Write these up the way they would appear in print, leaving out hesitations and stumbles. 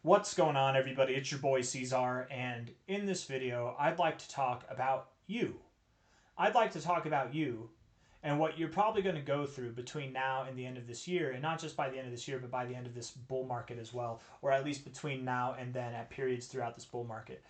What's going on, everybody? It's your boy C-Zar, and in this video, I'd like to talk about you. I'd like to talk about you and what you're probably going to go through between now and the end of this year, and not just by the end of this year, but by the end of this bull market as well, or at least between now and then at periods throughout this bull market.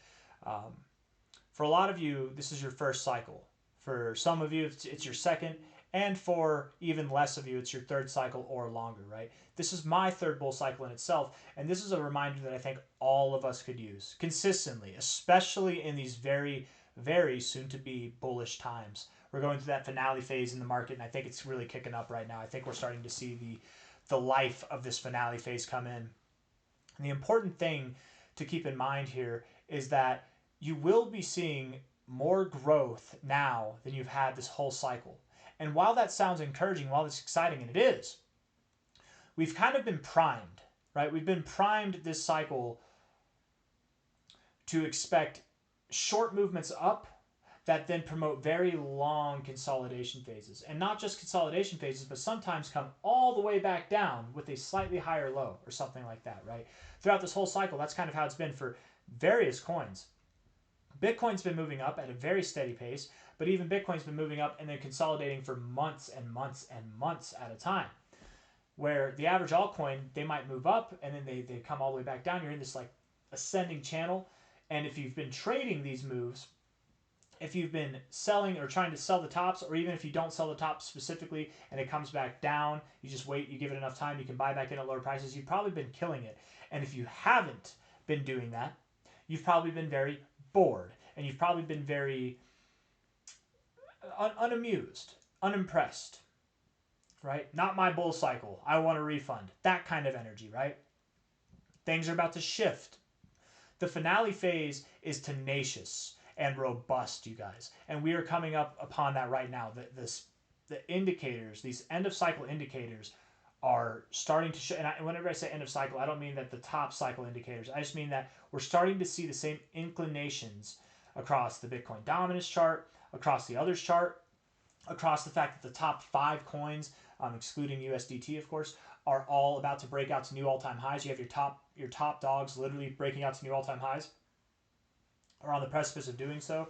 For a lot of you, this is your first cycle. For some of you, it's your second, and for even less of you, it's your third cycle or longer, right? This is my third bull cycle in itself, and this is a reminder that I think all of us could use consistently, especially in these very, very soon-to-be bullish times. We're going through that finale phase in the market, and I think it's really kicking up right now. I think we're starting to see the life of this finale phase come in. And the important thing to keep in mind here is that you will be seeing more growth now than you've had this whole cycle. And while that sounds encouraging, while it's exciting, and it is, we've kind of been primed, right? We've been primed this cycle to expect short movements up that then promote very long consolidation phases. And not just consolidation phases, but sometimes come all the way back down with a slightly higher low or something like that, right? Throughout this whole cycle, that's kind of how it's been for various coins. Bitcoin's been moving up at a very steady pace, but even Bitcoin's been moving up and then consolidating for months and months and months at a time. Where the average altcoin, they might move up and then they come all the way back down. You're in this like ascending channel. And if you've been trading these moves, if you've been selling or trying to sell the tops, or even if you don't sell the tops specifically and it comes back down, you just wait, you give it enough time, you can buy back in at lower prices, you've probably been killing it. And if you haven't been doing that, you've probably been very bored, and you've probably been very unamused, unimpressed, right? Not my bull cycle. I want a refund. That kind of energy, right? Things are about to shift. The finale phase is tenacious and robust, you guys. And we are coming up upon that right now. The indicators, these end of cycle indicators, are starting to show. And whenever I say end of cycle, I don't mean that the top cycle indicators. I just mean that we're starting to see the same inclinations across the Bitcoin dominance chart, across the others chart, across the fact that the top 5 coins, excluding USDT, of course, are all about to break out to new all-time highs. You have your top dogs literally breaking out to new all-time highs, or on the precipice of doing so.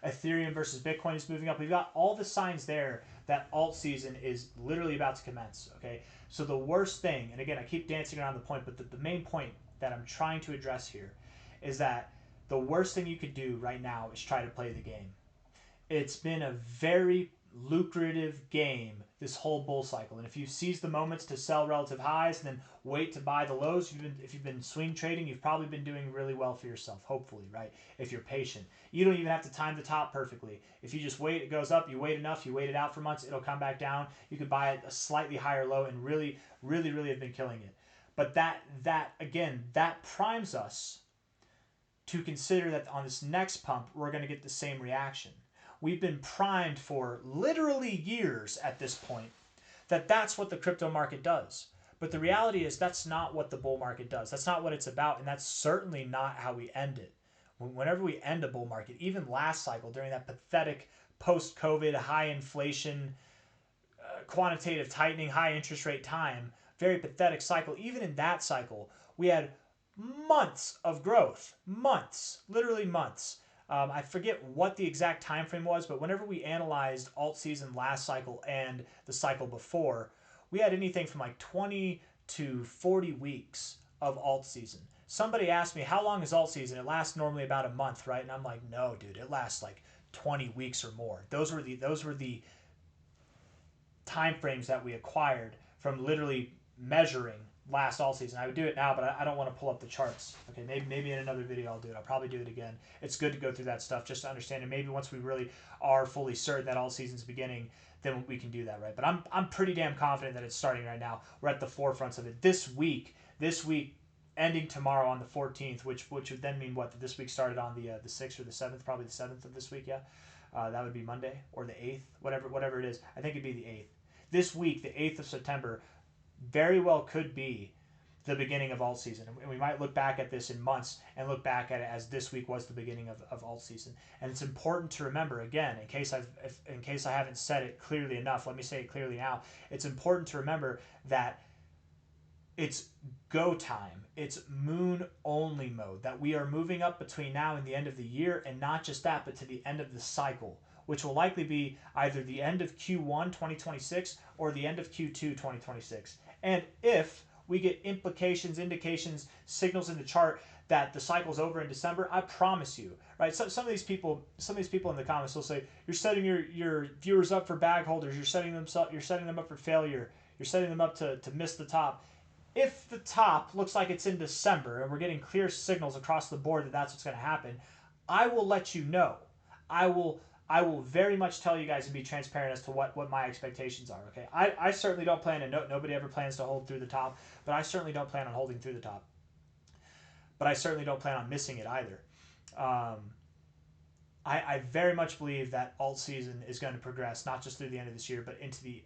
Ethereum versus Bitcoin is moving up. We've got all the signs there that alt season is literally about to commence, okay? So the worst thing, and again, I keep dancing around the point, but the main point that I'm trying to address here is that the worst thing you could do right now is try to play the game. It's been a very lucrative game this whole bull cycle, and if you seize the moments to sell relative highs and then wait to buy the lows, if you've been swing trading, you've probably been doing really well for yourself, hopefully, right? If you're patient, you don't even have to time the top perfectly. If you just wait, it goes up, you wait enough, you wait it out for months, it'll come back down. You could buy a slightly higher low and really have been killing it. But that primes us to consider that on this next pump we're going to get the same reaction. We've been primed for literally years at this point that that's what the crypto market does. But the reality is that's not what the bull market does. That's not what it's about, and that's certainly not how we end it. Whenever we end a bull market, even last cycle during that pathetic post-COVID, high inflation, quantitative tightening, high interest rate time, very pathetic cycle, even in that cycle, we had months of growth. Months, literally months. I forget what the exact time frame was, but whenever we analyzed alt season last cycle and the cycle before, we had anything from like 20 to 40 weeks of alt season. Somebody asked me, how long is alt season? It lasts normally about a month, right? And I'm like, no, dude, it lasts like 20 weeks or more. Those were the time frames that we acquired from literally measuring last all season. I would do it now, but I don't want to pull up the charts. Okay, maybe in another video I'll do it. I'll probably do it again. It's good to go through that stuff just to understand it. Maybe once we really are fully certain that all season's beginning, then we can do that, right? But I'm pretty damn confident that it's starting right now. We're at the forefronts of it. This week ending tomorrow on the 14th, which would then mean what? That this week started on the 6th or the 7th, probably the 7th of this week, yeah. That would be Monday or the 8th, whatever it is. I think it'd be the 8th. This week, the 8th of September, very well could be the beginning of alt season. And we might look back at this in months and look back at it as this week was the beginning of alt season. And it's important to remember, again, in case I haven't said it clearly enough, let me say it clearly now. It's important to remember that it's go time. It's moon only mode, that we are moving up between now and the end of the year, and not just that, but to the end of the cycle, which will likely be either the end of Q1 2026 or the end of Q2 2026. And if we get implications, indications, signals in the chart that the cycle's over in December, I promise you, right? So, some of these people in the comments will say, you're setting your viewers up for bag holders, you're setting them up for failure, you're setting them up to miss the top. If the top looks like it's in December and we're getting clear signals across the board that that's what's going to happen, I will let you know. I will very much tell you guys and be transparent as to what my expectations are. Okay, I certainly don't plan to. Nobody ever plans to hold through the top, but I certainly don't plan on holding through the top. But I certainly don't plan on missing it either. I very much believe that alt season is going to progress, not just through the end of this year, but into the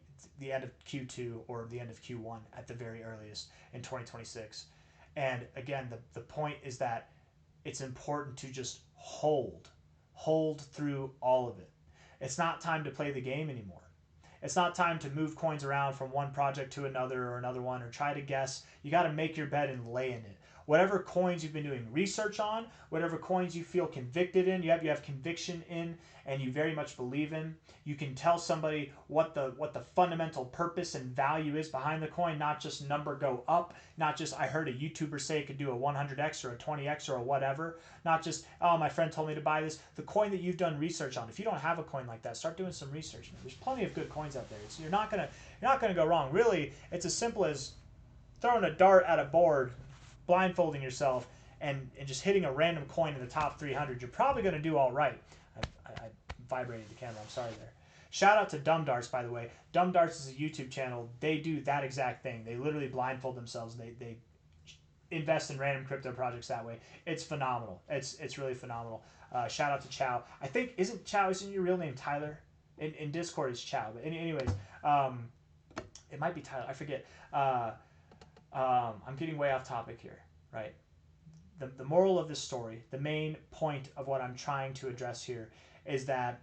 end of Q2 or the end of Q1 at the very earliest in 2026. And again, the point is that it's important to just hold through all of it. It's not time to play the game anymore. It's not time to move coins around from one project to another or another one, or try to guess. You got to make your bed and lay in it. Whatever coins you've been doing research on, whatever coins you feel convicted in, you have conviction in, and you very much believe in, you can tell somebody what the fundamental purpose and value is behind the coin, not just number go up, not just I heard a YouTuber say it could do a 100x or a 20x or a whatever, not just, oh, my friend told me to buy this. The coin that you've done research on. If you don't have a coin like that, start doing some research. There's plenty of good coins out there. So you're not gonna go wrong. Really, it's as simple as throwing a dart at a board, blindfolding yourself, and just hitting a random coin in the top 300. You're probably going to do all right. I vibrated the camera. I'm sorry there. Shout out to Dumb Darts, by the way. Dumb Darts is a YouTube channel. They do that exact thing. They literally blindfold themselves. They invest in random crypto projects that way. It's phenomenal. It's really phenomenal. Shout out to Chow. I think isn't your real name Tyler? In Discord it's Chow. But anyways, it might be Tyler. I forget. I'm getting way off topic here, right? The moral of this story, the main point of what I'm trying to address here, is that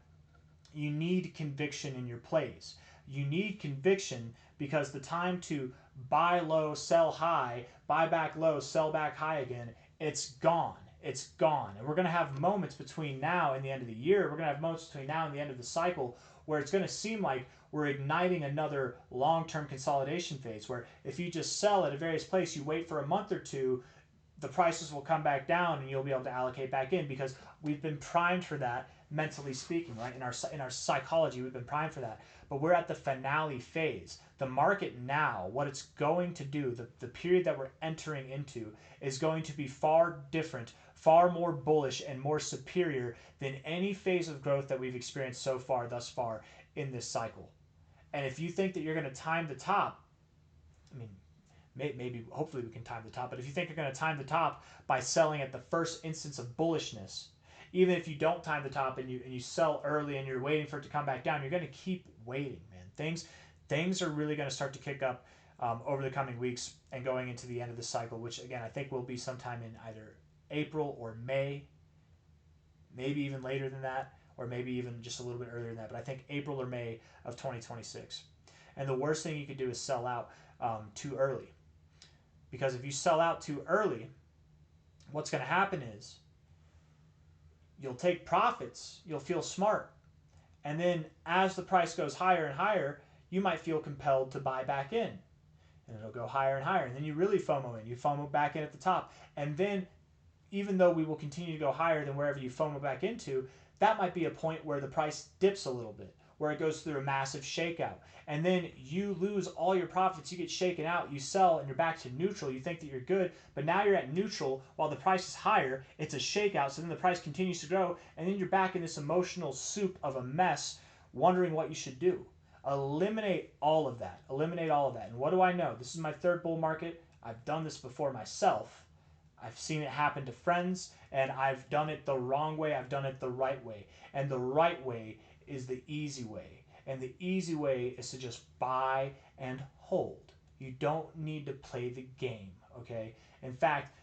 you need conviction in your plays. You need conviction because the time to buy low, sell high, buy back low, sell back high again, it's gone. It's gone. And we're going to have moments between now and the end of the year. We're going to have moments between now and the end of the cycle where it's going to seem like we're igniting another long-term consolidation phase where if you just sell at a various place, you wait for a month or two, the prices will come back down and you'll be able to allocate back in because we've been primed for that, mentally speaking, right? In our psychology, we've been primed for that. But we're at the finale phase. The market now, what it's going to do, the period that we're entering into is going to be far different, far more bullish and more superior than any phase of growth that we've experienced thus far in this cycle. And if you think that you're going to time the top, I mean, maybe, hopefully we can time the top, but if you think you're going to time the top by selling at the first instance of bullishness, even if you don't time the top and you sell early and you're waiting for it to come back down, you're going to keep waiting, man. Things are really going to start to kick up over the coming weeks and going into the end of the cycle, which again, I think will be sometime in either April or May, maybe even later than that, or maybe even just a little bit earlier than that, but I think April or May of 2026. And the worst thing you could do is sell out too early. Because if you sell out too early, what's going to happen is you'll take profits, you'll feel smart, and then as the price goes higher and higher, you might feel compelled to buy back in. And it'll go higher and higher, and then you really FOMO in. You FOMO back in at the top. And then even though we will continue to go higher than wherever you FOMO back into, that might be a point where the price dips a little bit, where it goes through a massive shakeout. And then you lose all your profits, you get shaken out, you sell, and you're back to neutral. You think that you're good, but now you're at neutral while the price is higher. It's a shakeout, so then the price continues to grow, and then you're back in this emotional soup of a mess, wondering what you should do. Eliminate all of that. Eliminate all of that. And what do I know? This is my third bull market. I've done this before myself. I've seen it happen to friends, and I've done it the wrong way. I've done it the right way. And the right way is the easy way. And the easy way is to just buy and hold. You don't need to play the game, okay? In fact,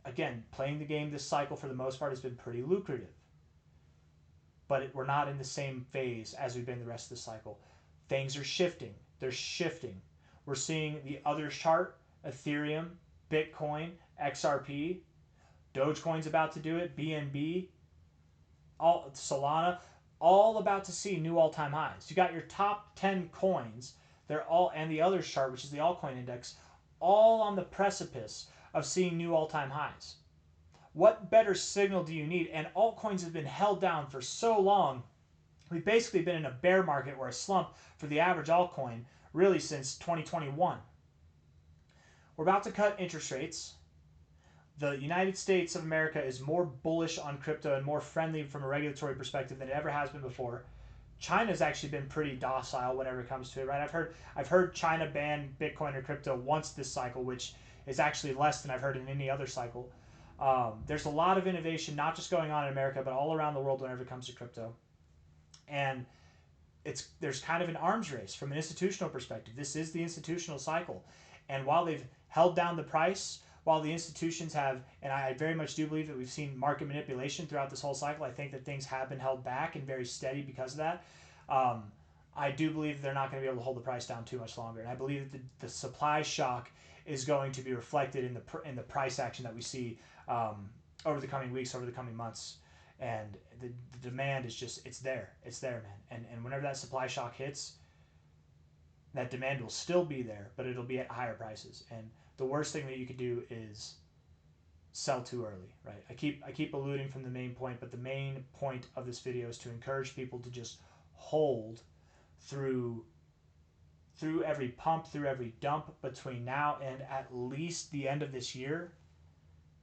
again, playing the game this cycle for the most part has been pretty lucrative. But we're not in the same phase as we've been the rest of the cycle. Things are shifting. They're shifting. We're seeing the other chart Ethereum, Bitcoin, XRP, Dogecoin's about to do it, BNB, all Solana, all about to see new all-time highs. You got your top 10 coins, they're all, and the other chart, which is the altcoin index, all on the precipice of seeing new all-time highs. What better signal do you need? And altcoins have been held down for so long. We've basically been in a bear market or a slump for the average altcoin really since 2021. We're about to cut interest rates. The United States of America is more bullish on crypto and more friendly from a regulatory perspective than it ever has been before. China's actually been pretty docile whenever it comes to it, right? I've heard China ban Bitcoin or crypto once this cycle, which is actually less than I've heard in any other cycle. There's a lot of innovation, not just going on in America, but all around the world whenever it comes to crypto. And there's kind of an arms race from an institutional perspective. This is the institutional cycle. And while they've held down the price, while the institutions have, and I very much do believe that we've seen market manipulation throughout this whole cycle, I think that things have been held back and very steady because of that. I do believe they're not going to be able to hold the price down too much longer. And I believe that the supply shock is going to be reflected in the price action that we see over the coming weeks, over the coming months. And the demand is just, it's there, man. And whenever that supply shock hits, that demand will still be there, but it'll be at higher prices. And the worst thing that you could do is sell too early, right? I keep alluding from the main point, but the main point of this video is to encourage people to just hold through every pump, through every dump between now and at least the end of this year.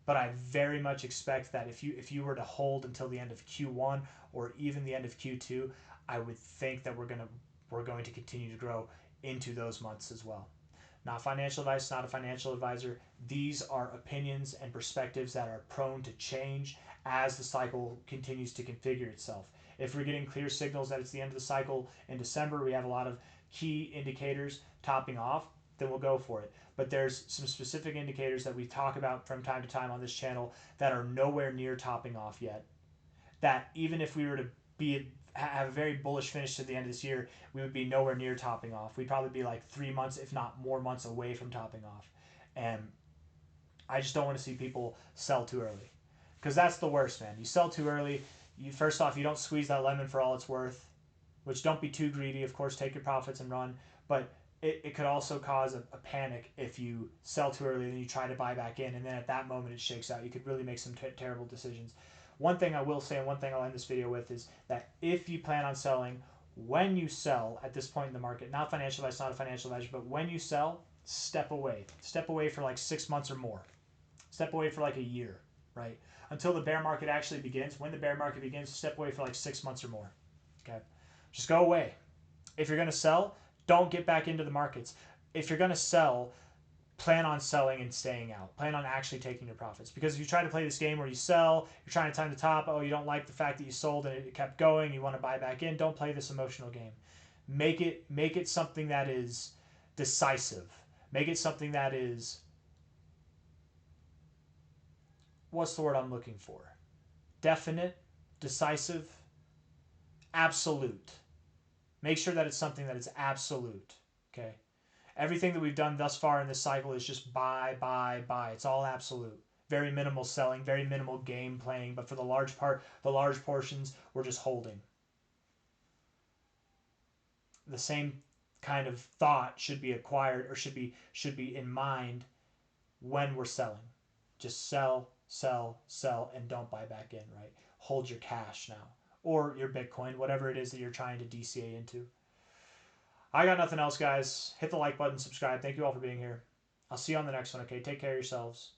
But I very much expect that if you were to hold until the end of Q1 or even the end of Q2, I would think that we're going to continue to grow into those months as well. Not financial advice, not a financial advisor. These are opinions and perspectives that are prone to change as the cycle continues to configure itself. If we're getting clear signals that it's the end of the cycle in December, we have a lot of key indicators topping off, then we'll go for it. But there's some specific indicators that we talk about from time to time on this channel that are nowhere near topping off yet. That even if we were to have a very bullish finish to the end of this year, we would be nowhere near topping off. We'd probably be like 3 months, if not more months away from topping off. And I just don't want to see people sell too early. Because that's the worst, man. You sell too early, first off, you don't squeeze that lemon for all it's worth, which don't be too greedy. Of course, take your profits and run. But it could also cause a panic if you sell too early and you try to buy back in, and then at that moment it shakes out. You could really make some terrible decisions. One thing I will say, and one thing I'll end this video with, is that if you plan on selling, when you sell at this point in the market, not financial advice, not a financial advisor, but when you sell, step away. Step away for like 6 months or more. Step away for like a year, right? Until the bear market actually begins. When the bear market begins, step away for like 6 months or more. Okay? Just go away. If you're going to sell, don't get back into the markets. If you're going to sell, plan on selling and staying out. Plan on actually taking your profits. Because if you try to play this game where you sell, you're trying to time the top, oh, you don't like the fact that you sold and it kept going, you want to buy back in, don't play this emotional game. Make it something that is decisive. Make it something that is, what's the word I'm looking for? Definite, decisive, absolute. Make sure that it's something that is absolute, okay? Everything that we've done thus far in this cycle is just buy, buy, buy. It's all absolute. Very minimal selling, very minimal game playing, but for the large portions, we're just holding. The same kind of thought should be acquired or should be in mind when we're selling. Just sell, sell, sell, and don't buy back in, right? Hold your cash now. Or your Bitcoin, whatever it is that you're trying to DCA into. I got nothing else, guys. Hit the like button, subscribe. Thank you all for being here. I'll see you on the next one, okay? Take care of yourselves.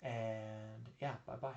And yeah, bye-bye.